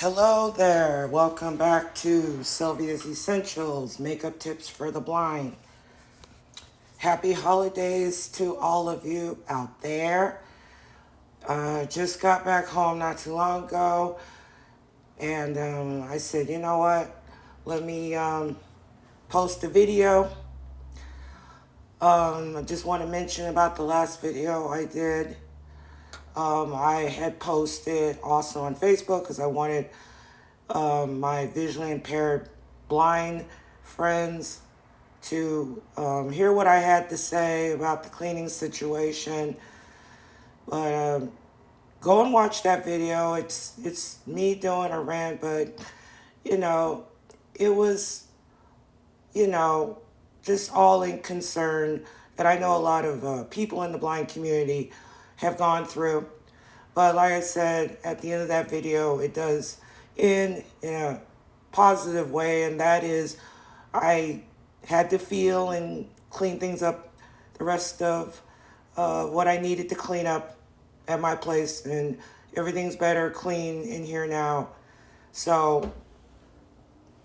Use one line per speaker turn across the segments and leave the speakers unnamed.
Hello there, welcome back to Sylvia's Essentials, Makeup Tips for the Blind. Happy holidays to all of you out there. Just got back home not too long ago, and I said, you know what, let me post a video. I just want to mention about the last video I did. I had posted also on Facebook because I wanted my visually impaired blind friends to hear what I had to say about the cleaning situation. But go and watch that video. It's me doing a rant, but it was just all in concern that I know a lot of people in the blind community have gone through. But like I said, at the end of that video, it does in a positive way, and that is I had to feel and clean things up, the rest of what I needed to clean up at my place, and everything's better clean in here now. So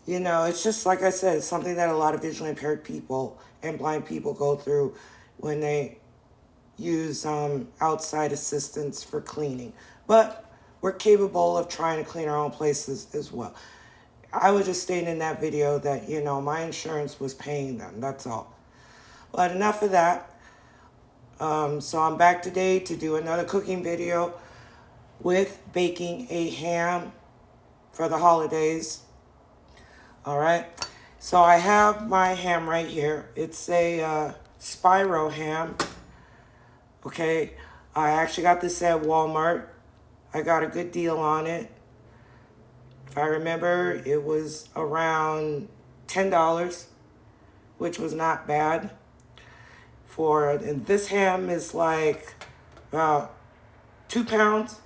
it's just like I said, it's something that a lot of visually impaired people and blind people go through when they use outside assistance for cleaning. But we're capable of trying to clean our own places as well. I was just stating in that video that, my insurance was paying them. That's all. But enough of that. So I'm back today to do another cooking video with baking a ham for the holidays. All right. So I have my ham right here. It's a spiral ham. Okay. I actually got this at Walmart. I got a good deal on it. If I remember, it was around $10, which was not bad. And this ham is like about 2 pounds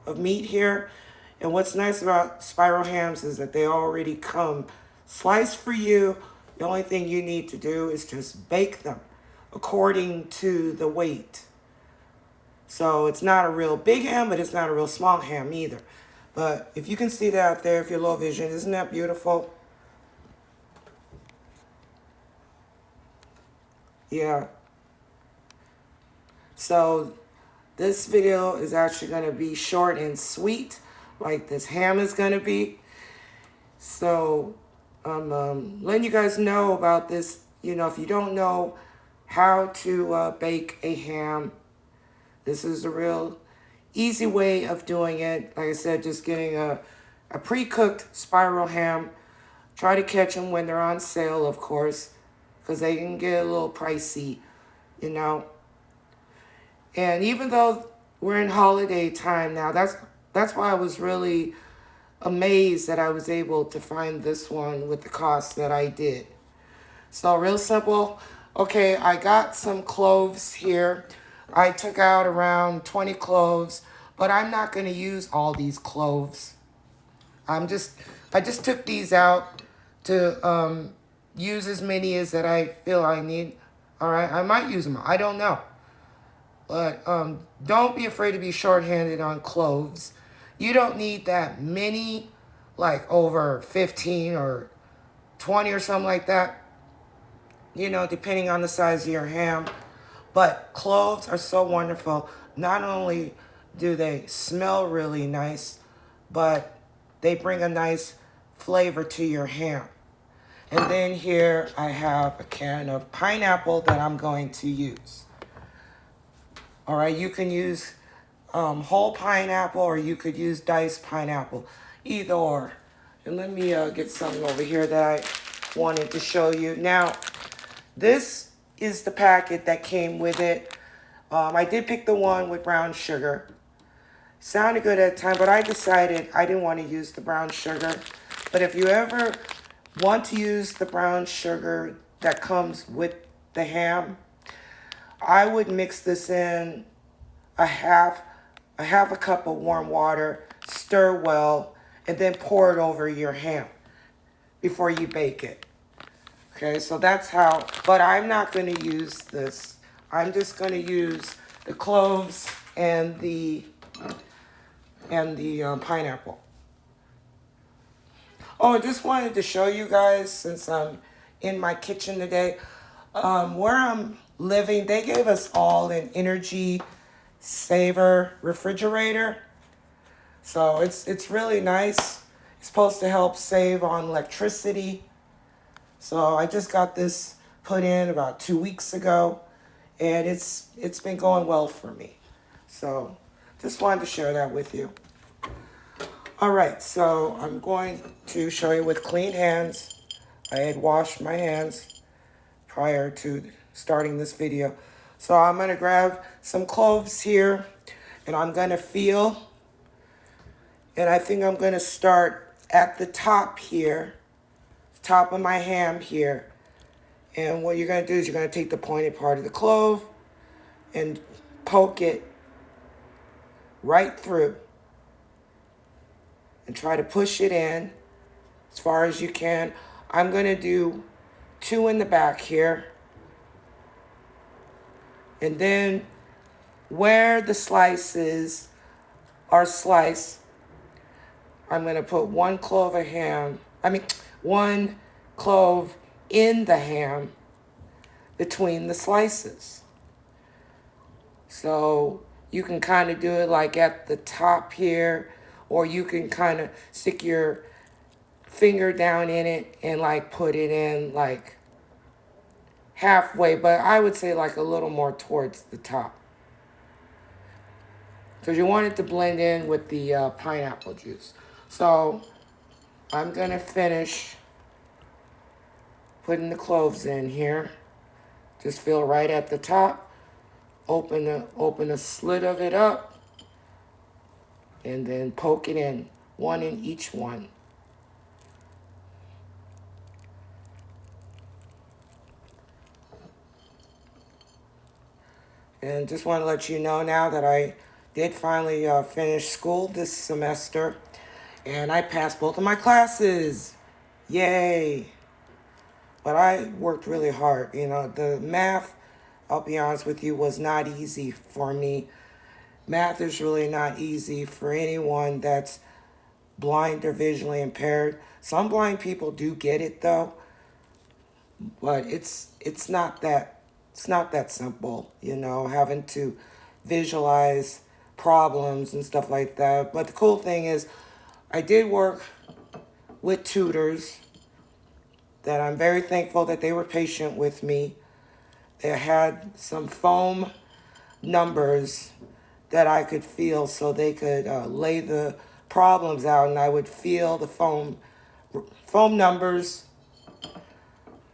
of meat here. And what's nice about spiral hams is that they already come sliced for you. The only thing you need to do is just bake them according to the weight. So it's not a real big ham, but it's not a real small ham either. But if you can see that out there, if you're low vision, isn't that beautiful? Yeah. So this video is actually going to be short and sweet, like this ham is going to be. So I'm letting you guys know about this. If you don't know how to bake a ham, this is a real easy way of doing it. Like I said, just getting a pre-cooked spiral ham. Try to catch them when they're on sale, of course, because they can get a little pricey, And even though we're in holiday time now, that's why I was really amazed that I was able to find this one with the cost that I did. So real simple. Okay, I got some cloves here. I took out around 20 cloves, but I'm not going to use all these cloves. I just took these out to use as many as that I feel I need. All right, I might use them. I don't know. But don't be afraid to be shorthanded on cloves. You don't need that many, like over 15 or 20 or something like that, depending on the size of your ham. But cloves are so wonderful. Not only do they smell really nice, but they bring a nice flavor to your ham. And then here I have a can of pineapple that I'm going to use. All right, you can use whole pineapple, or you could use diced pineapple, either or. And let me get something over here that I wanted to show you. Now, this is the packet that came with it. I did pick the one with brown sugar. Sounded good at the time, but I decided I didn't want to use the brown sugar. But if you ever want to use the brown sugar that comes with the ham, I would mix this in a half a cup of warm water, stir well, and then pour it over your ham before you bake it. Okay, so that's how, but I'm not going to use this. I'm just going to use the cloves and the pineapple. Oh, I just wanted to show you guys, since I'm in my kitchen today, where I'm living, they gave us all an energy saver refrigerator. So it's really nice. It's supposed to help save on electricity. So I just got this put in about 2 weeks ago, and it's been going well for me. So just wanted to share that with you. All right, so I'm going to show you with clean hands. I had washed my hands prior to starting this video. So I'm going to grab some cloves here, and I'm going to feel. And I think I'm going to start at the top here, top of my ham here. And what you're going to do is you're going to take the pointed part of the clove and poke it right through. And try to push it in as far as you can. I'm going to do 2 in the back here. And then where the slices are sliced, I'm going to put 1 clove of ham, 1 clove in the ham between the slices. So you can kind of do it like at the top here, or you can kind of stick your finger down in it and like put it in like halfway, but I would say like a little more towards the top. Because you want it to blend in with the pineapple juice. So I'm going to finish putting the cloves in here. Just feel right at the top. Open a slit of it up. And then poke it in, 1 in each one. And just want to let you know now that I did finally finish school this semester. And I passed both of my classes. Yay. But I worked really hard. You know, the math, I'll be honest with you, was not easy for me. Math is really not easy for anyone that's blind or visually impaired. Some blind people do get it though, but it's not that simple, you know, having to visualize problems and stuff like that. But the cool thing is I did work with tutors that I'm very thankful that they were patient with me. They had some foam numbers that I could feel so they could lay the problems out, and I would feel the foam numbers,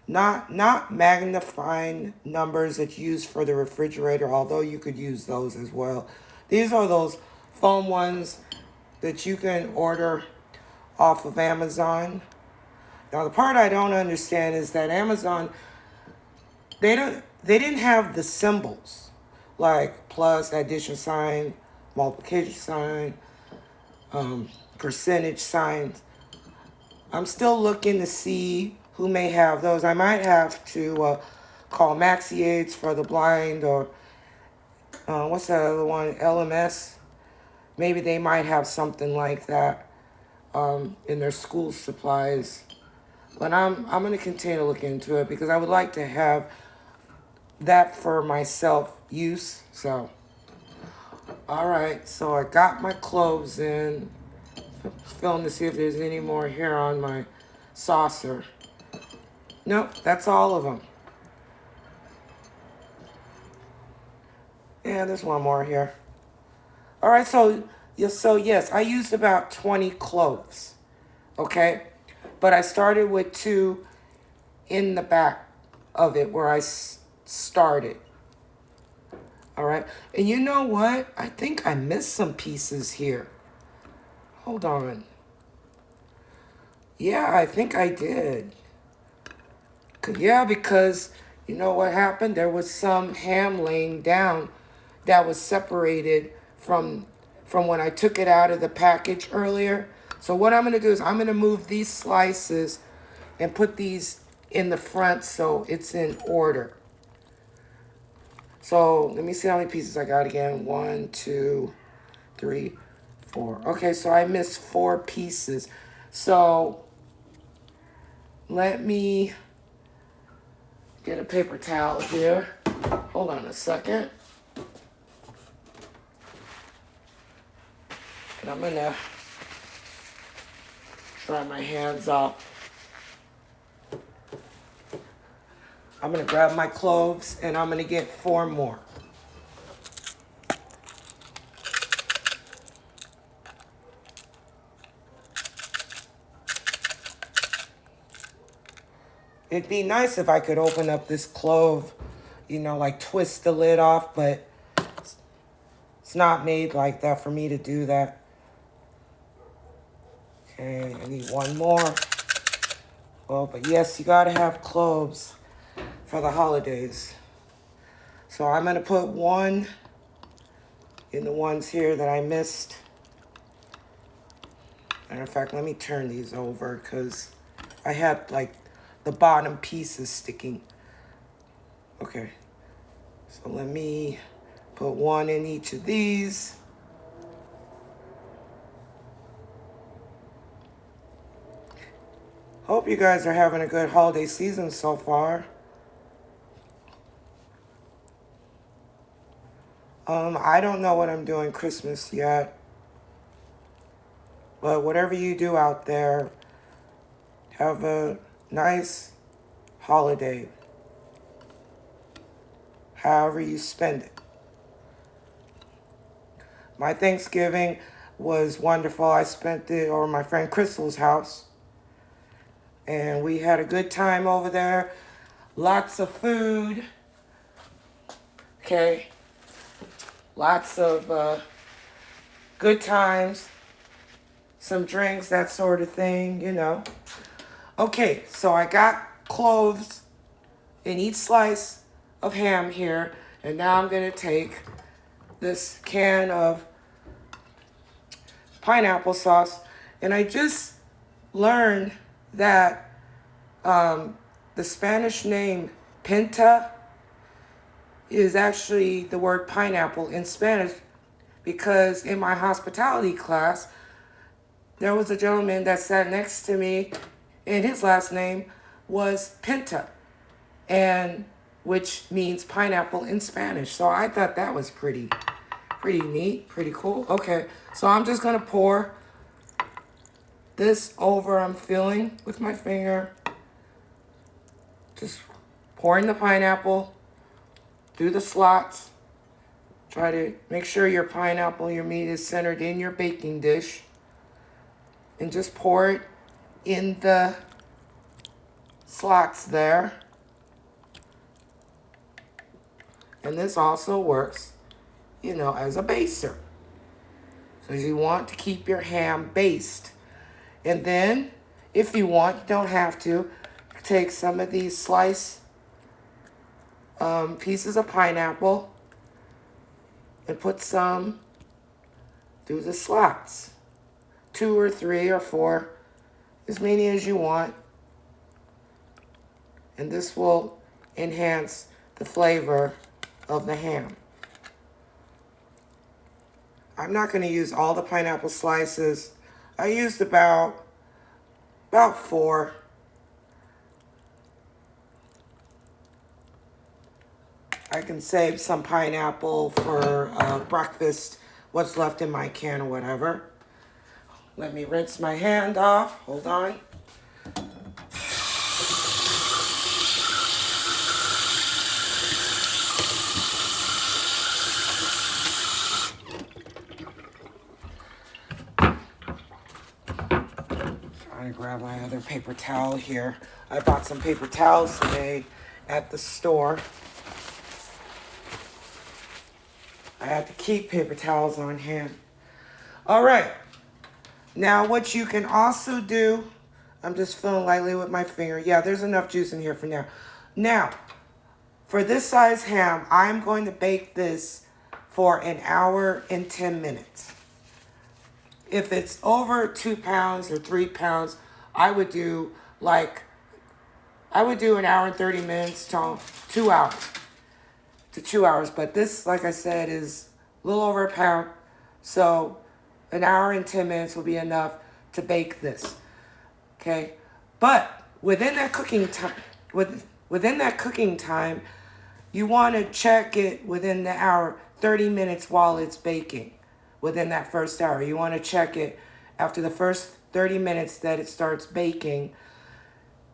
not magnifying numbers that you use for the refrigerator, although you could use those as well. These are those foam ones that you can order off of Amazon. Now the part I don't understand is that Amazon, they didn't have the symbols like plus, addition sign, multiplication sign, percentage signs. I'm still looking to see who may have those. I might have to call Maxi Aids for the blind, or what's that other one, LMS. Maybe they might have something like that in their school supplies. But I'm going to continue to look into it because I would like to have that for myself use. So all right, so I got my cloves in. Feeling to see if there's any more here on my saucer. Nope, that's all of them. Yeah, there's one more here. All right, so yes, I used about 20 cloves. Okay, but I started with 2 in the back of it where I started. All right, and you know what? I think I missed some pieces here. Hold on. Yeah, I think I did. Yeah, because you know what happened? There was some ham laying down that was separated from when I took it out of the package earlier. So what I'm going to do is I'm going to move these slices and put these in the front so it's in order. So let me see how many pieces I got again. 1, 2, 3, 4. Okay, so I missed 4 pieces. So let me get a paper towel here. Hold on a second. And I'm gonna dry my hands off. I'm gonna grab my cloves and I'm gonna get 4 more. It'd be nice if I could open up this clove, you know, like twist the lid off, but it's not made like that for me to do that. Okay, I need 1 more. Oh, but yes, you gotta have cloves for the holidays. So I'm gonna put 1 in the ones here that I missed. Matter of fact, let me turn these over because I had like the bottom pieces sticking. Okay, so let me put 1 in each of these. Hope you guys are having a good holiday season so far. I don't know what I'm doing Christmas yet. But whatever you do out there, have a nice holiday. However you spend it. My Thanksgiving was wonderful. I spent it over my friend Crystal's house. And we had a good time over there. Lots of food. Okay. Lots of good times. Some drinks, that sort of thing, you know. Okay, so I got cloves in each slice of ham here. And now I'm going to take this can of pineapple sauce. And I just learned that the Spanish name pinta is actually the word pineapple in Spanish, because in my hospitality class, there was a gentleman that sat next to me and his last name was Pinta, and which means pineapple in Spanish. So I thought that was pretty neat, pretty cool. Okay, so I'm just gonna pour this over. I'm filling with my finger, just pouring the pineapple through the slots. Try to make sure your pineapple, your meat is centered in your baking dish. And just pour it in the slots there. And this also works, you know, as a baster. So you want to keep your ham based. And then, if you want, you don't have to, take some of these sliced pieces of pineapple and put some through the slots. 2 or 3 or 4, as many as you want. And this will enhance the flavor of the ham. I'm not going to use all the pineapple slices. I used about 4. I can save some pineapple for breakfast, what's left in my can or whatever. Let me rinse my hand off. Hold on. Trying to grab my other paper towel here. I bought some paper towels today at the store. I had to keep paper towels on hand. All right. Now, what you can also do, I'm just filling lightly with my finger. Yeah, there's enough juice in here for now. Now, for this size ham, I'm going to bake this for 1 hour and 10 minutes. If it's over 2 pounds or 3 pounds, I would do 1 hour and 30 minutes to 2 hours. To 2 hours. But this, like I said, is a little over 1 pound. So 1 hour and 10 minutes will be enough to bake this. Okay? But within that cooking time, you want to check it within the hour, 30 minutes while it's baking. Within that first hour, you want to check it after the first 30 minutes that it starts baking.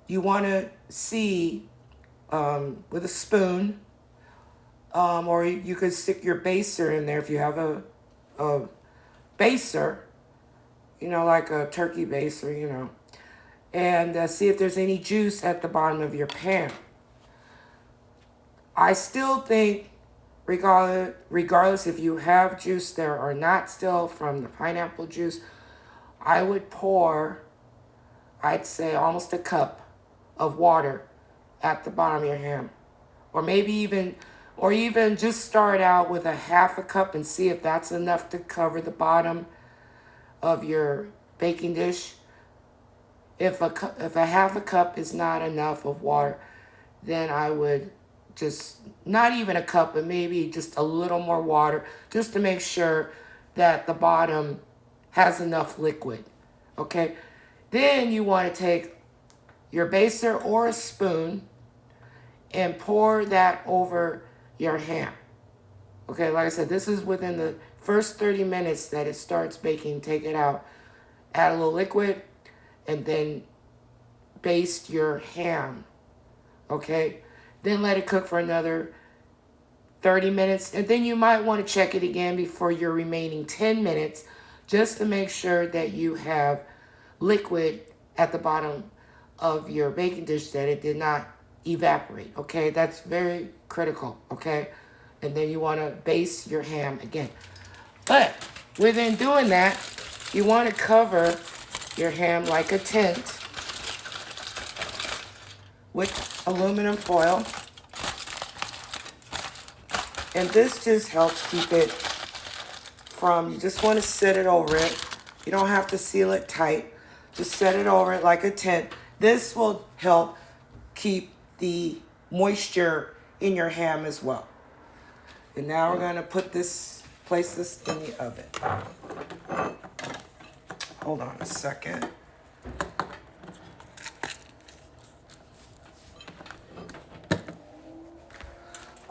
You want to see with a spoon, or you could stick your baster in there if you have a baster, like a turkey baster, and see if there's any juice at the bottom of your pan. I still think, regardless if you have juice there or not still from the pineapple juice, I would pour, I'd say almost a cup of water at the bottom of your ham. Or even just start out with a half a cup and see if that's enough to cover the bottom of your baking dish. If a half a cup is not enough of water, then I would just, not even a cup, but maybe just a little more water, just to make sure that the bottom has enough liquid. Okay? Then you want to take your baster or a spoon and pour that over your ham. Okay, like I said, this is within the first 30 minutes that it starts baking. Take it out, add a little liquid, and then baste your ham. Okay? Then let it cook for another 30 minutes. And then you might want to check it again before your remaining 10 minutes, just to make sure that you have liquid at the bottom of your baking dish, that it did not evaporate. Okay, that's very critical. Okay, and then you want to baste your ham again. But within doing that, you want to cover your ham like a tent with aluminum foil. And this just helps keep it from, you just want to set it over it. You don't have to seal it tight. Just set it over it like a tent. This will help keep the moisture in your ham as well. And now we're going to place this in the oven. Hold on a second.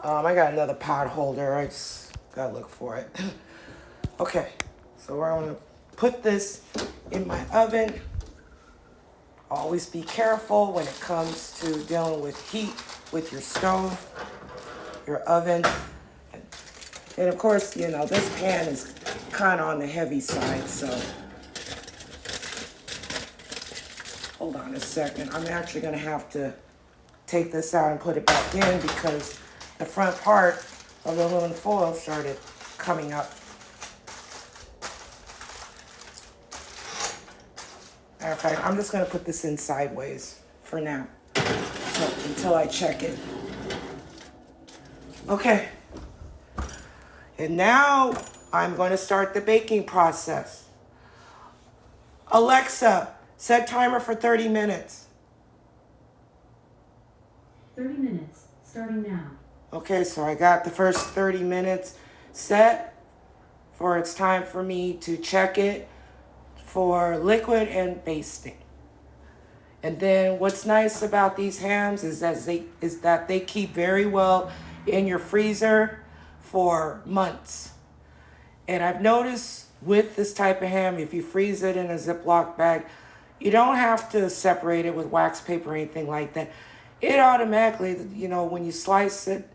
I got another pot holder. I just got to look for it. Okay, so we're going to put this in my oven. Always be careful when it comes to dealing with heat with your stove, your oven. And of course, this pan is kind of on the heavy side, so hold on a second. I'm actually going to have to take this out and put it back in because the front part of the aluminum foil started coming up. Matter of fact, I'm just going to put this in sideways for now, until I check it. Okay. And now I'm going to start the baking process. Alexa, set timer for 30 minutes.
30 minutes, starting now.
Okay, so I got the first 30 minutes set for it's time for me to check it for liquid and basting. And then what's nice about these hams is that they keep very well in your freezer for months. And I've noticed with this type of ham, if you freeze it in a Ziploc bag, you don't have to separate it with wax paper or anything like that. It automatically, when you slice it,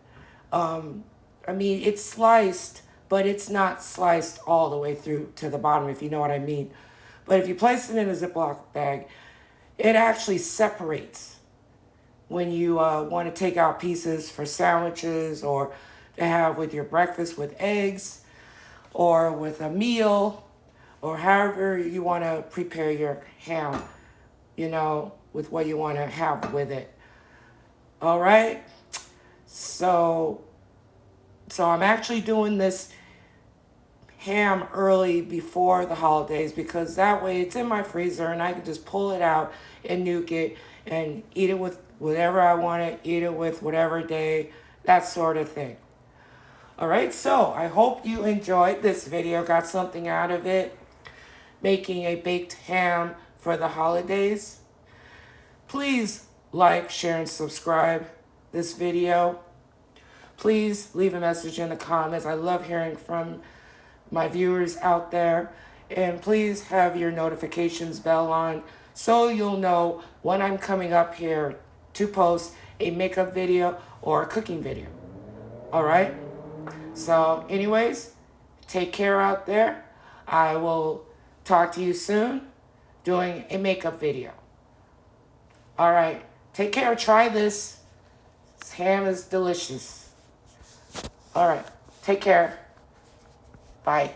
it's sliced, but it's not sliced all the way through to the bottom, if you know what I mean. But if you place it in a Ziploc bag, it actually separates when you want to take out pieces for sandwiches or to have with your breakfast with eggs or with a meal or however you want to prepare your ham, with what you want to have with it. All right? So I'm actually doing this ham early before the holidays because that way it's in my freezer and I can just pull it out and nuke it and eat it with whatever I want to eat it with, whatever day, that sort of thing. All right, so I hope you enjoyed this video, got something out of it, making a baked ham for the holidays. Please like, share, and subscribe this video. Please leave a message in the comments. I love hearing from my viewers out there. And please have your notifications bell on so you'll know when I'm coming up here to post a makeup video or a cooking video. All right? So anyways, take care out there. I will talk to you soon doing a makeup video. All right. Take care. Try this. This ham is delicious. All right. Take care. Bye.